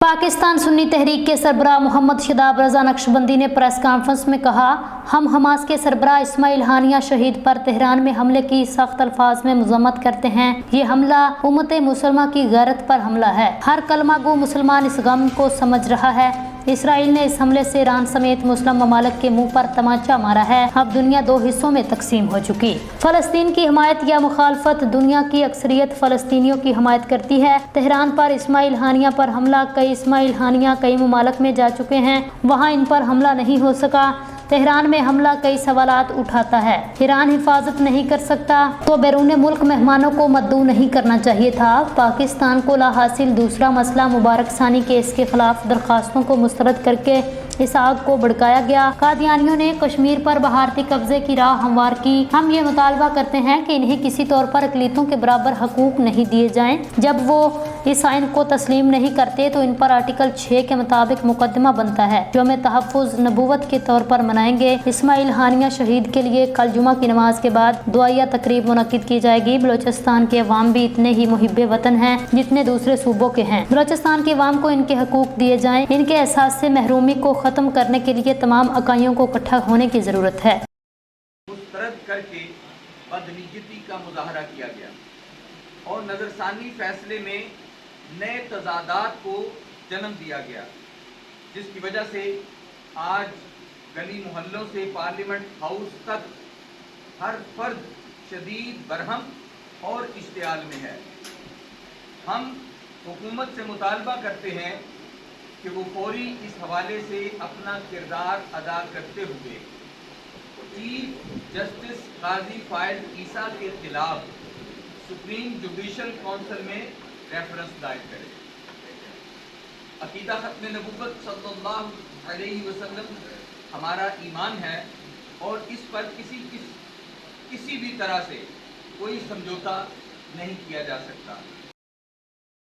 पाकिस्तान सुन्नी तहरीक के सरबराह मोहम्मद शदाब रजा नक्शबंदी ने press conference में कहा, हम हमास के सरबराह इस्माइल हानिया शहीद पर तेहरान में हमले की सख्त अल्फाज में मजम्मत करते हैं। ये हमला उम्मत मुसलमा की गैरत पर हमला है। हर कलमा गो मुसलमान इस गम को समझ रहा है। इसराइल ने इस हमले से ईरान समेत मुस्लिम ममालिक के मुंह पर तमाचा मारा है। अब दुनिया दो हिस्सों में तकसीम हो चुकी। फलस्तीन की हिमायत या मुखालफत, दुनिया की अक्सरियत फलस्तीनियों की हिमायत करती है। तेहरान पर इस्माइल हानिया पर हमला, कई इस्माइल हानिया कई ममालिक में जा चुके हैं, वहाँ इन पर हमला नहीं हो सका। तेहरान में हमला कई सवालात उठाता है। ईरान हिफाजत नहीं कर सकता तो बैरून मुल्क मेहमानों को मद्दू नहीं करना चाहिए था। पाकिस्तान को ला हासिल दूसरा मसला मुबारक सानी केस के खिलाफ दरखास्तों को मुस्तरद करके इस आग को भड़काया गया। कादियानियों ने कश्मीर पर बहारती कब्जे की राह हमवार की। हम ये मुतालबा करते हैं कि इन्हें किसी तौर पर अक़लियतों के बराबर हकूक नहीं दिए जाएं। जब वो इस आइन को तस्लीम नहीं करते तो इन पर आर्टिकल 6 के मुताबिक मुकदमा बनता है, जो हमें तहफ़्फ़ुज़ नबूवत के तौर पर मनाएंगे। इस्माइल हानिया शहीद के लिए कल जुमा की नमाज के बाद दुआया तकरीब मुनक्किद की जाएगी। बलोचिस्तान के अवाम भी इतने ही मुहिब्बे वतन हैं जितने दूसरे सूबों के हैं। बलोचिस्तान के अवाम को इनके हकूक दिए जाएं। इनके एहसास से महरूमी को ख़त्म करने के लिए तमाम अकाइयों को इकट्ठा होने की ज़रूरत है। मुस्तरद करके बदनीयती का मुजाहरा किया गया और नज़रसानी फैसले में नए तजादात को जन्म दिया गया, जिसकी वजह से आज गली मोहल्लों से पार्लियामेंट हाउस तक हर फर्द शदीद बरहम और इश्तियाल में है। हम हुकूमत से मुतालबा करते हैं कि वो फौरी इस हवाले से अपना किरदार अदा करते हुए चीफ जस्टिस काजी फाइज ईसा के खिलाफ सुप्रीम जुडिशल काउंसिल में रेफरेंस दायर करें। अकीदा खत्म नबूवत सल्लल्लाहु अलैहि वसल्लम हमारा ईमान है और इस पर किसी भी तरह से कोई समझौता नहीं किया जा सकता।